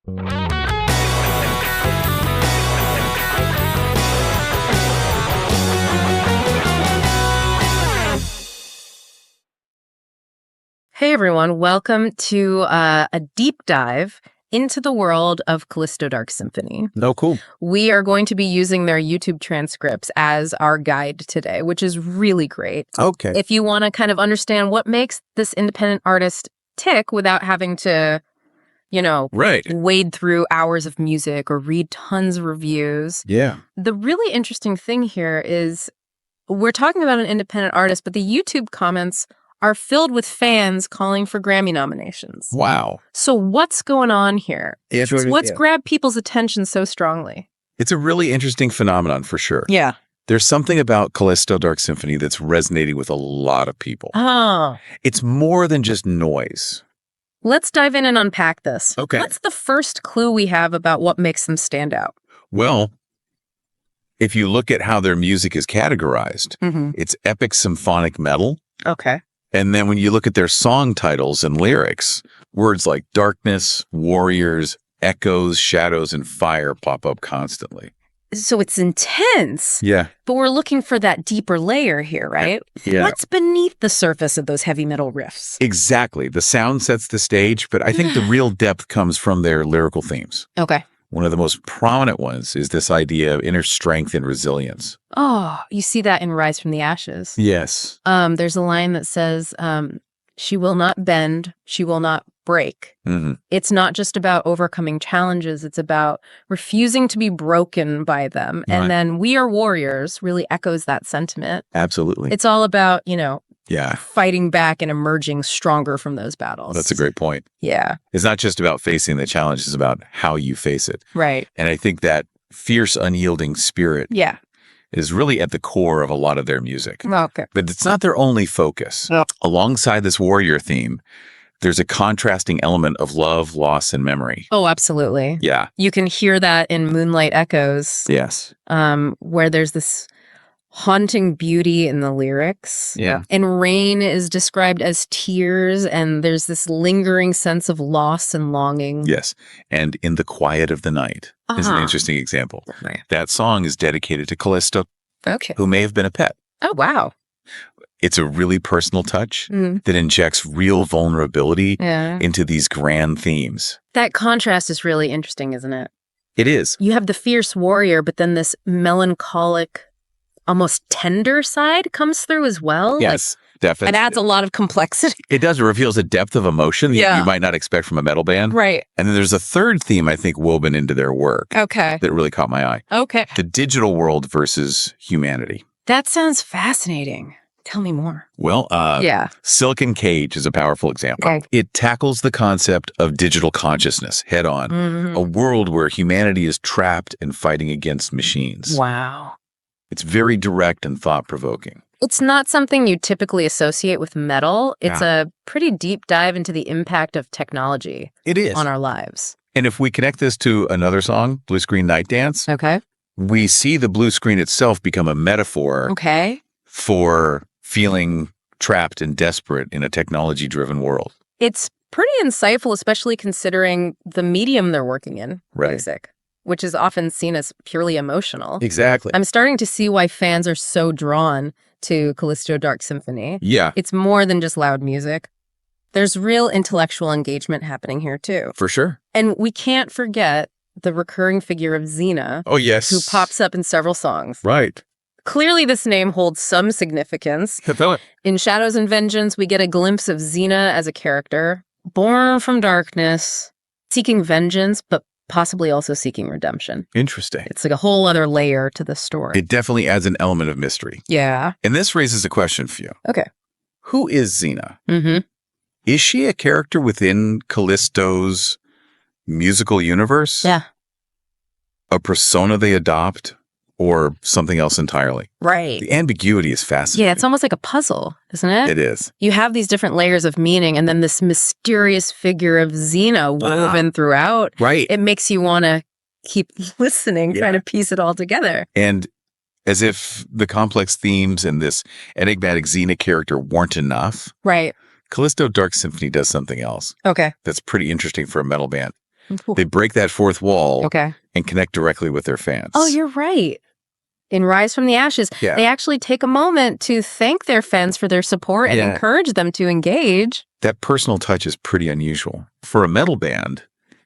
Hey everyone, welcome to a deep dive into the world of Callizto Dark Symphony. Oh, cool. We are going to be using their YouTube transcripts as our guide today, which is really great. Okay. If you want to kind of understand what makes this independent artist tick without having to, wade through hours of music or read tons of reviews. Yeah. The really interesting thing here is we're talking about an independent artist, but the YouTube comments are filled with fans calling for Grammy nominations. Wow. So what's going on here? What's grabbed people's attention so strongly? It's a really interesting phenomenon for sure. Yeah. There's something about Callizto Dark Symphony that's resonating with a lot of people. Oh. It's more than just noise. Let's dive in and unpack this. Okay. What's the first clue we have about what makes them stand out? Well, if you look at how their music is categorized, it's epic symphonic metal. Okay. And then when you look at their song titles and lyrics, words like darkness, warriors, echoes, shadows, and fire pop up constantly. So it's intense. Yeah. But we're looking for that deeper layer here, right? Yeah. What's beneath the surface of those heavy metal riffs? Exactly. The sound sets the stage, but I think the real depth comes from their lyrical themes. Okay. One of the most prominent ones is this idea of inner strength and resilience. Oh, you see that in Rise from the Ashes. Yes. There's a line that says, she will not bend, she will not break. It's not just about overcoming challenges, it's about refusing to be broken by them. And then We Are Warriors really echoes that sentiment. Absolutely. It's all about, Yeah. fighting back and emerging stronger from those battles. That's a great point. Yeah. It's not just about facing the challenge, it's about how you face it. Right. And I think that fierce, unyielding spirit Yeah. is really at the core of a lot of their music. Okay. But it's not their only focus. No. Alongside this warrior theme, there's a contrasting element of love, loss, and memory. Oh, absolutely. Yeah. You can hear that in Moonlight Echoes. Yes. Where there's this haunting beauty in the lyrics. Yeah. And rain is described as tears, and there's this lingering sense of loss and longing. Yes. And In the Quiet of the Night is an interesting example. Right. That song is dedicated to Callizto, Okay. who may have been a pet. Oh, wow. It's a really personal touch that injects real vulnerability into these grand themes. That contrast is really interesting, isn't it? It is. You have the fierce warrior, but then this melancholic, almost tender side comes through as well. Yes, definitely. It adds a lot of complexity. It does. It reveals a depth of emotion that you might not expect from a metal band. Right. And then there's a third theme, I think, woven into their work Okay. that really caught my eye. Okay. The digital world versus humanity. That sounds fascinating. Tell me more. Well, Silicon Cage is a powerful example. Okay. It tackles the concept of digital consciousness head on, a world where humanity is trapped and fighting against machines. Wow. It's very direct and thought-provoking. It's not something you typically associate with metal. It's a pretty deep dive into the impact of technology It is. on our lives. And if we connect this to another song, Blue Screen Night Dance, Okay. we see the blue screen itself become a metaphor for feeling trapped and desperate in a technology-driven world. It's pretty insightful, especially considering the medium they're working in, Right. music, which is often seen as purely emotional. Exactly. I'm starting to see why fans are so drawn to Callizto Dark Symphony. Yeah, It's more than just loud music. There's real intellectual engagement happening here, too. for sure. And we can't forget the recurring figure of Xena, Oh, yes. who pops up in several songs. Right. Clearly, this name holds some significance. In Shadows and Vengeance, we get a glimpse of Xena as a character, born from darkness, seeking vengeance, but possibly also seeking redemption. Interesting. It's like a whole other layer to the story. It definitely adds an element of mystery. Yeah. And this raises a question for you. Okay. Who is Xena? Mm-hmm. Is she a character within Callisto's musical universe? Yeah. A persona they adopt? Or something else entirely? Right. The ambiguity is fascinating. Yeah, it's almost like a puzzle, isn't it? It is. You have these different layers of meaning, and then this mysterious figure of Xena woven throughout. Right. It makes you want to keep listening, Yeah. trying to piece it all together. And as if the complex themes and this enigmatic Xena character weren't enough, Right. Callizto Dark Symphony does something else Okay. that's pretty interesting for a metal band. They break that fourth wall Okay. and connect directly with their fans. Oh, you're right. In Rise from the Ashes, they actually take a moment to thank their fans for their support and encourage them to engage. That personal touch is pretty unusual. For a metal band,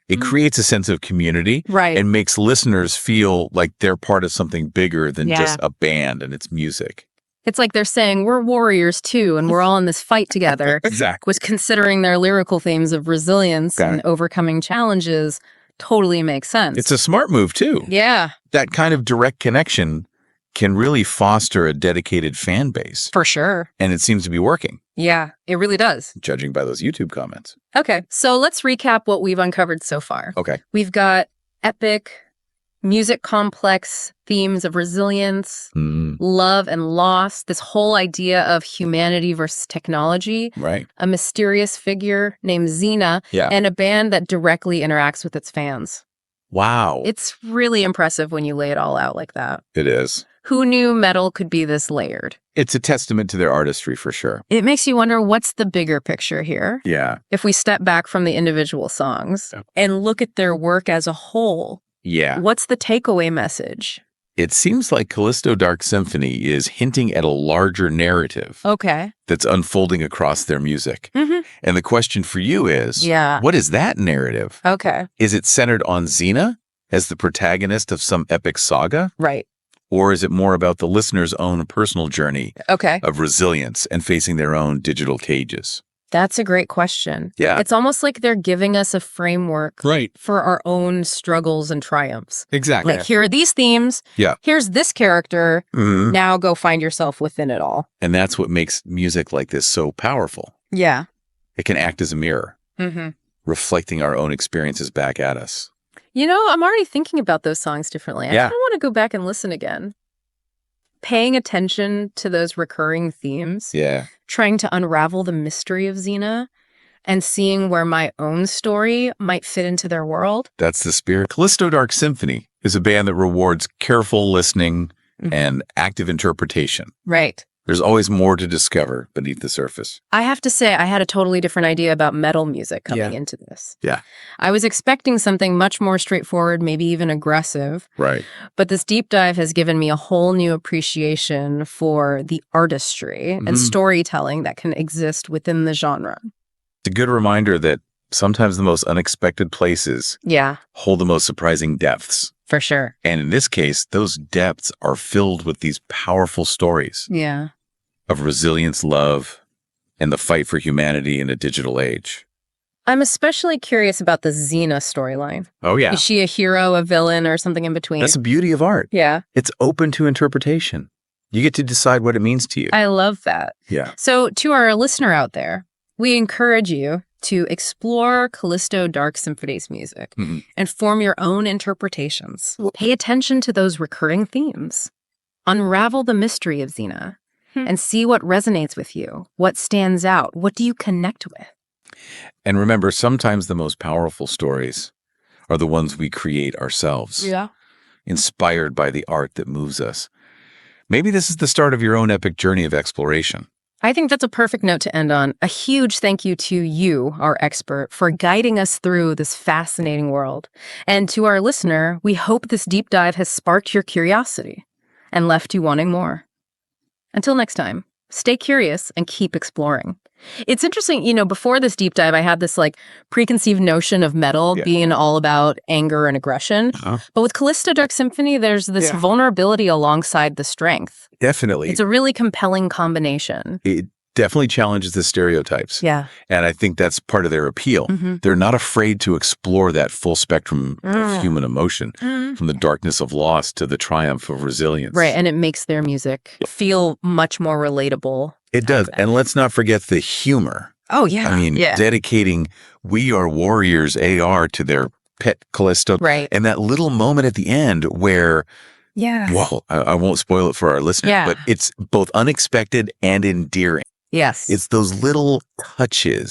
it creates a sense of community and makes listeners feel like they're part of something bigger than just a band and its music. It's like they're saying, we're warriors too, and we're all in this fight together. Exactly. Which, considering their lyrical themes of resilience and overcoming challenges, totally makes sense. It's a smart move too. Yeah. That kind of direct connection can really foster a dedicated fan base. For sure. And it seems to be working. Yeah, it really does. Judging by those YouTube comments. Okay, so let's recap what we've uncovered so far. Okay. We've got epic, music complex themes of resilience, love and loss, this whole idea of humanity versus technology, a mysterious figure named Xena, and a band that directly interacts with its fans. Wow. It's really impressive when you lay it all out like that. It is. Who knew metal could be this layered? It's a testament to their artistry for sure. It makes you wonder, what's the bigger picture here? Yeah. If we step back from the individual songs and look at their work as a whole, what's the takeaway message? It seems like Callizto Dark Symphony is hinting at a larger narrative that's unfolding across their music. And the question for you is, what is that narrative? Is it centered on Xena as the protagonist of some epic saga? Or is it more about the listener's own personal journey of resilience and facing their own digital cages? That's a great question. Yeah. It's almost like they're giving us a framework for our own struggles and triumphs. Exactly. Like, here are these themes. Here's this character. Now go find yourself within it all. And that's what makes music like this so powerful. Yeah. It can act as a mirror, reflecting our own experiences back at us. You know, I'm already thinking about those songs differently. I kind of want to go back and listen again. Paying attention to those recurring themes. Trying to unravel the mystery of Xena and seeing where my own story might fit into their world. That's the spirit. Callizto Dark Symphony is a band that rewards careful listening and active interpretation. There's always more to discover beneath the surface. I have to say, I had a totally different idea about metal music coming into this. I was expecting something much more straightforward, maybe even aggressive. But this deep dive has given me a whole new appreciation for the artistry and storytelling that can exist within the genre. It's a good reminder that sometimes the most unexpected places hold the most surprising depths. For sure. And in this case, those depths are filled with these powerful stories of resilience, love, and the fight for humanity in a digital age. I'm especially curious about the Xena storyline. Oh, yeah. Is she a hero, a villain, or something in between? That's the beauty of art. It's open to interpretation. You get to decide what it means to you. I love that. So to our listener out there, we encourage you to explore Callizto Dark Symphony's music and form your own interpretations. Pay attention to those recurring themes. Unravel the mystery of Xena and see what resonates with you. What stands out? What do you connect with? And remember, sometimes the most powerful stories are the ones we create ourselves. Inspired by the art that moves us. Maybe this is the start of your own epic journey of exploration. I think that's a perfect note to end on. A huge thank you to you, our expert, for guiding us through this fascinating world. And to our listener, we hope this deep dive has sparked your curiosity and left you wanting more. Until next time, stay curious and keep exploring. It's interesting, you know, before this deep dive, I had this like preconceived notion of metal being all about anger and aggression. But with Callizto Dark Symphony, there's this vulnerability alongside the strength. Definitely. It's a really compelling combination. It definitely challenges the stereotypes. And I think that's part of their appeal. They're not afraid to explore that full spectrum of human emotion, from the darkness of loss to the triumph of resilience. And it makes their music feel much more relatable. It does. And let's not forget the humor. Oh, yeah. I mean, dedicating We Are Warriors AR to their pet Callizto. And that little moment at the end where, well, I won't spoil it for our listeners, but it's both unexpected and endearing. It's those little touches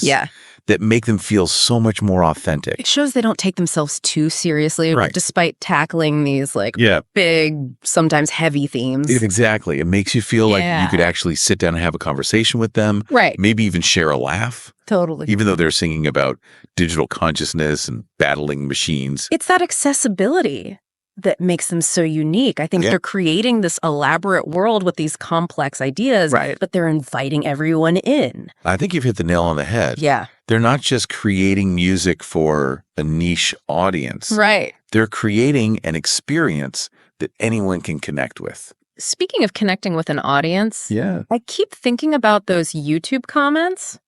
that make them feel so much more authentic. It shows they don't take themselves too seriously, despite tackling these like big, sometimes heavy themes. Exactly. It makes you feel like you could actually sit down and have a conversation with them. Maybe even share a laugh. Totally. Even though they're singing about digital consciousness and battling machines. It's that accessibility that makes them so unique. I think they're creating this elaborate world with these complex ideas, but they're inviting everyone in. I think you've hit the nail on the head. Yeah. They're not just creating music for a niche audience. Right. They're creating an experience that anyone can connect with. Speaking of connecting with an audience, I keep thinking about those YouTube comments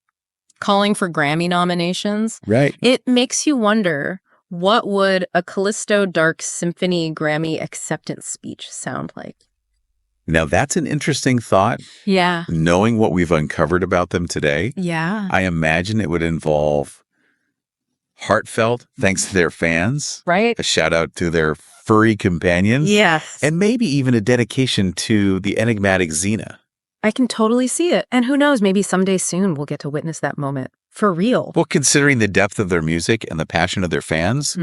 calling for Grammy nominations. Right. It makes you wonder, what would a Callizto Dark Symphony Grammy acceptance speech sound like? Now, that's an interesting thought. Yeah. Knowing what we've uncovered about them today, I imagine it would involve heartfelt thanks to their fans. Right. A shout out to their furry companions. Yes. And maybe even a dedication to the enigmatic Xena. I can totally see it. And who knows, maybe someday soon we'll get to witness that moment. For real. Well, considering the depth of their music and the passion of their fans,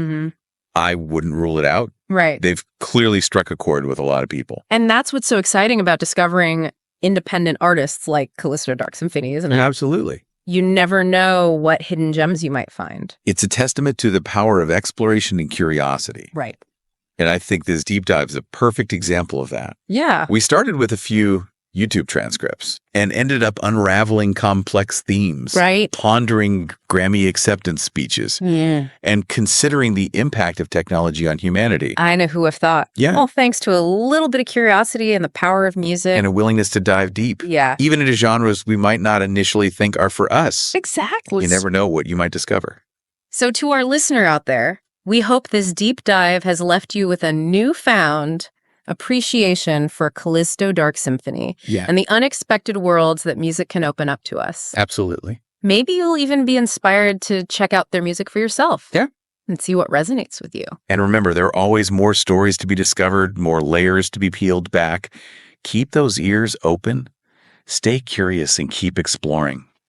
I wouldn't rule it out. Right. They've clearly struck a chord with a lot of people. And that's what's so exciting about discovering independent artists like Callizto Dark Symphony, isn't it? Absolutely. You never know what hidden gems you might find. It's a testament to the power of exploration and curiosity. Right. And I think this deep dive is a perfect example of that. Yeah. We started with a few YouTube transcripts and ended up unraveling complex themes, pondering Grammy acceptance speeches, and considering the impact of technology on humanity. I know who would have thought. Yeah. All thanks to a little bit of curiosity and the power of music. And a willingness to dive deep. Yeah. Even into genres we might not initially think are for us. Exactly. You never know what you might discover. So to our listener out there, we hope this deep dive has left you with a newfound appreciation for Callizto Dark Symphony and the unexpected worlds that music can open up to us. Absolutely. Maybe you'll even be inspired to check out their music for yourself. Yeah. And see what resonates with you. And remember, there are always more stories to be discovered, more layers to be peeled back. Keep those ears open, stay curious, and keep exploring.